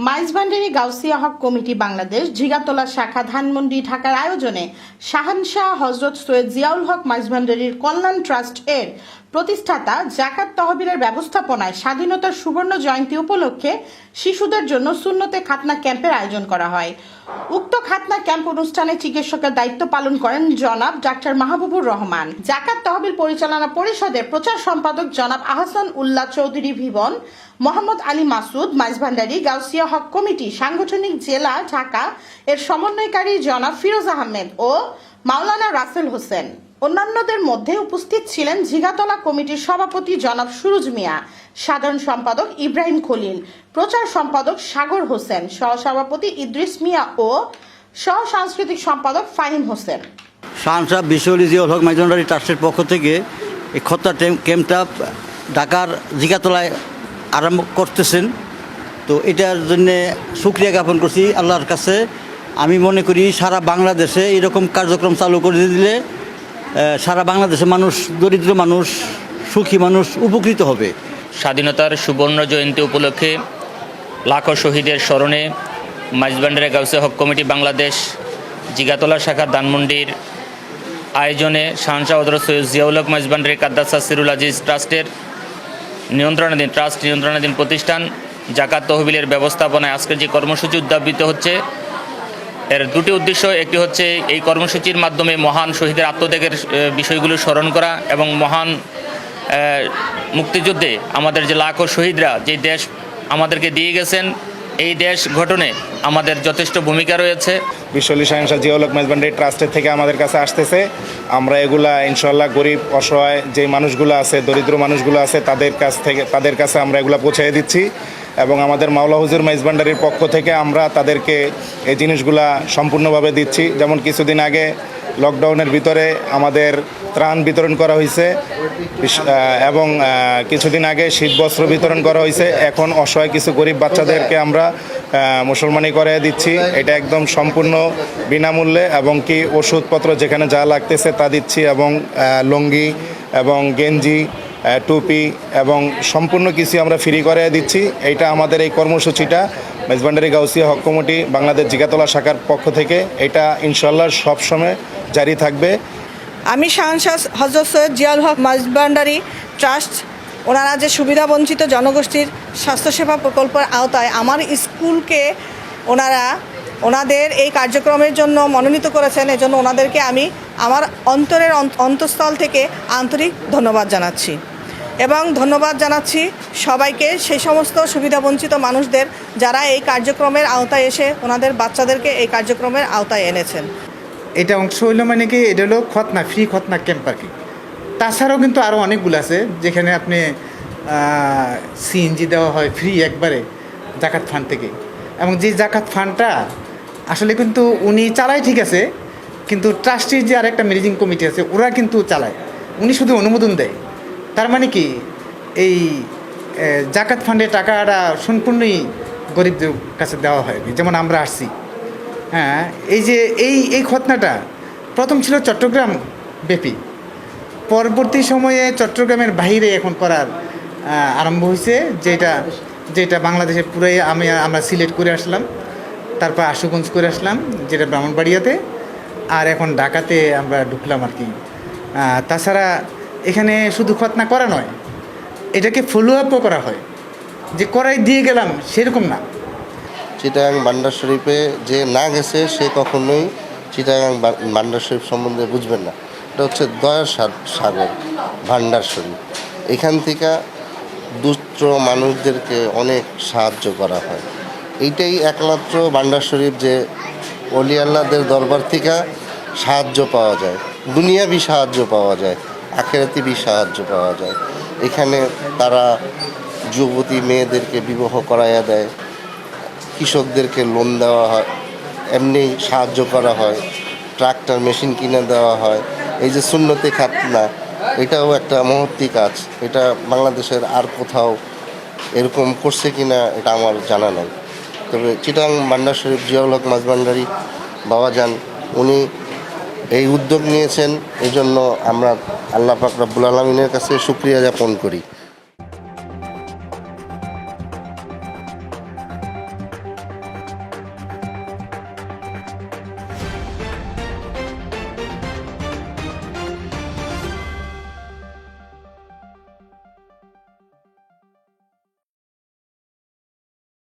Maizbhandari Gausia hoc committee Bangladesh Jigatola শাখা ধানমন্ডি ঢাকার আয়োজনে শাহানশাহ হযরত সৈয়দ জিয়াউল হক মাইজভান্ডারির কল্যাণ ট্রাস্ট এর প্রতিষ্ঠাতা জাকাত তহবিলের ব্যবস্থাপনায় স্বাধীনতার সুবর্ণ জয়ন্তী উপলক্ষে শিশুদের জন্য সুন্নতে খাতনা ক্যাম্পের আয়োজন করা হয়। উক্ত খাতনা ক্যাম্প অনুষ্ঠানে চিকিৎসকের দায়িত্ব পালন করেন জনাব ডাক্তার মাহবুবুর রহমান। জাকাত তহবিল পরিচালনা পরিষদের প্রচার সম্পাদক জনাব আহসান উল্লাহ চৌধুরী ভিবন, মোহাম্মদ আলী মাসুদ, মাইজভান্ডারি গাউসিয়া হক কমিটি সাংগঠনিক জেলা ঢাকা এর সমন্বয়কারী জনাব ফিরোজ আহমেদ ও মাওলানা রাসেল হোসেন। অন্যান্যদের মধ্যে উপস্থিত ছিলেন ঝিগাতলা কমিটির সভাপতি জনাব সুরুজ মিয়া, সাধারণ সম্পাদক ইব্রাহিম খলিল, প্রচার সম্পাদক সাগর হোসেন, সহসভাপতি ইদ্রিস মিয়া ও সহ সাংস্কৃতিক সম্পাদক ফাহিম হোসেন। শাহানশাহ বিশ্বলি জিয়াউল হক মাইজভান্ডারি ট্রাস্টের পক্ষ থেকে এই খত্তা ক্যাম্পটা ঢাকার ঝিগাতলায় আরম্ভ করতেছেন। তো এটার জন্যে শুকরিয়া জ্ঞাপন করছি আল্লাহর কাছে। আমি মনে করি সারা বাংলাদেশে এরকম কার্যক্রম চালু করে দিলে সারা বাংলাদেশের মানুষ, দরিদ্র মানুষ, সুখী মানুষ উপকৃত হবে। স্বাধীনতার সুবর্ণ জয়ন্তী উপলক্ষে লাখো শহীদের স্মরণে মাইজভান্ডারি গাউসিয়া হক কমিটি বাংলাদেশ জিগাতলা শাখা ধানমন্ডির আয়োজনে শাহানশাহ হযরত সৈয়দ জিয়াউল হক মাইজভান্ডারি কাদ্দাসা সিরুল আজিজ ট্রাস্টের নিয়ন্ত্রণাধীন প্রতিষ্ঠান জাকাত তহবিলের ব্যবস্থাপনায় আজকের যে কর্মসূচি উদ্যাপিত হচ্ছে, এর দুটি উদ্দেশ্য। একটি হচ্ছে এই কর্মসূচির মাধ্যমে মহান শহীদের আত্মত্যাগের বিষয়গুলো স্মরণ করা এবং মহান মুক্তিযুদ্ধে আমাদের যে লাখো শহীদরা যে দেশ আমাদেরকে দিয়ে গেছেন, এই দেশ গঠনে আমাদের যথেষ্ট ভূমিকা রয়েছে। বিশ্বলি শাহানশাহ জিয়াউল হক মাইজভান্ডারি ট্রাস্টের থেকে আমাদের কাছে আসতেছে। আমরা এগুলা ইনশাল্লাহ গরিব অসহায় যে মানুষগুলো আছে, দরিদ্র মানুষগুলো আছে, তাদের কাছে আমরা এগুলা পৌঁছে দিচ্ছি এবং আমাদের মাওলা হুজুর মাইজভান্ডারির পক্ষ থেকে আমরা তাদেরকে এই জিনিসগুলা সম্পূর্ণভাবে দিচ্ছি। যেমন কিছুদিন আগে লকডাউনের ভিতরে আমাদের ত্রাণ বিতরণ করা হয়েছে এবং কিছুদিন আগে শীতবস্ত্র বিতরণ করা হয়েছে। এখন অসহায় কিছু গরিব বাচ্চাদেরকে আমরা মুসলমানি করে দিচ্ছি। এটা একদম সম্পূর্ণ বিনামূল্যে এবং কি ওষুধপত্র যেখানে যা লাগতেছে তা দিচ্ছি এবং লুঙ্গি এবং গেঞ্জি, টুপি এবং সম্পূর্ণ কিছু আমরা ফ্রি করে দিচ্ছি। এইটা আমাদের এই কর্মসূচিটা মাইজভান্ডারি গাউসিয়া হক কমিটি বাংলাদেশ জিগাতলা শাখার পক্ষ থেকে এটা ইনশাল্লাহ সবসময় জারি থাকবে। আমি শাহানশাহ হযরত সৈয়দ জিয়াউল হক মাইজভান্ডারি ট্রাস্ট, ওনারা যে সুবিধাবঞ্চিত জনগোষ্ঠীর স্বাস্থ্যসেবা প্রকল্পের আওতায় আমার স্কুলকে ওনাদের এই কার্যক্রমের জন্য মনোনীত করেছেন। এজন্য ওনাদেরকে আমি আমার অন্তঃস্থল থেকে আন্তরিক ধন্যবাদ জানাচ্ছি এবং ধন্যবাদ জানাচ্ছি সবাইকে, সেই সমস্ত সুবিধাবঞ্চিত মানুষদের যারা এই কার্যক্রমের আওতায় এসে ওনাদের বাচ্চাদেরকে এই কার্যক্রমের আওতায় এনেছেন। এটা অংশ হইল মানে কি, এটা হলো খতনা, ফ্রি খতনা ক্যাম্প আর কি। তাছাড়াও কিন্তু আরও অনেকগুলো আছে যেখানে আপনি সিএনজি দেওয়া হয় ফ্রি একবারে জাকাত ফান্ড থেকে। এবং যে জাকাত ফান্ডটা আসলে কিন্তু উনি চালায় ঠিক আছে, কিন্তু ট্রাস্টির যে আরেকটা ম্যানেজিং কমিটি আছে ওরা কিন্তু চালায়, উনি শুধু অনুমোদন দেয়। তার মানে কি এই জাকাত ফান্ডের টাকাটা সম্পূর্ণই গরিবদের কাছে দেওয়া হয়। যেমন আমরা আসছি, হ্যাঁ, এই যে এই খতনাটা প্রথম ছিল চট্টগ্রাম ব্যাপী, পরবর্তী সময়ে চট্টগ্রামের বাইরে এখন করার আরম্ভ হয়েছে, যেটা বাংলাদেশের পুরাই আমরা সিলেট করে আসলাম, তারপর আশুগঞ্জ করে আসলাম যেটা ব্রাহ্মণবাড়িয়াতে, আর এখন ঢাকাতে আমরা ঢুকলাম আর কি। তাছাড়া এখানে শুধু খতনা করা নয়, এটাকে ফলো আপও করা হয়, যে করাই দিয়ে গেলাম সেরকম না। চিটাগাং ভান্ডার শরীফে যে না গেছে সে কখনোই চিটাগাং ভান্ডার শরীফ সম্বন্ধে বুঝবেন না। এটা হচ্ছে দয়ার সাগর ভান্ডার শরীফ। এখান থেকে দুষ্ট মানুষদেরকে অনেক সাহায্য করা হয়। এইটাই একমাত্র ভান্ডার শরীফ যে অলি আল্লাহদের দরবার থেকে সাহায্য পাওয়া যায়, দুনিয়াবি সাহায্য পাওয়া যায়, আখেরাতি সাহায্য পাওয়া যায়। এখানে তারা যুবতী মেয়েদেরকে বিবাহ করাইয়া দেয়, কৃষকদেরকে লোন দেওয়া হয়, এমনি সাহায্য করা হয়, ট্রাক্টর মেশিন কিনে দেওয়া হয়। এই যে সুন্নতে খাতনা, এটাও একটা মহৎ কাজ। এটা বাংলাদেশের আর কোথাও এরকম করছে কিনা এটা আমার জানা নাই। তবে চিটাগাং ভান্ডার শরীফ জিয়াউল হক মাইজভান্ডারি বাবাজান উনি এই উদ্যোগ নিয়েছেন, এই জন্য আমরা আল্লাহ পাক রব্বুল আলামিনের কাছে শুকরিয়া জ্ঞাপন করি।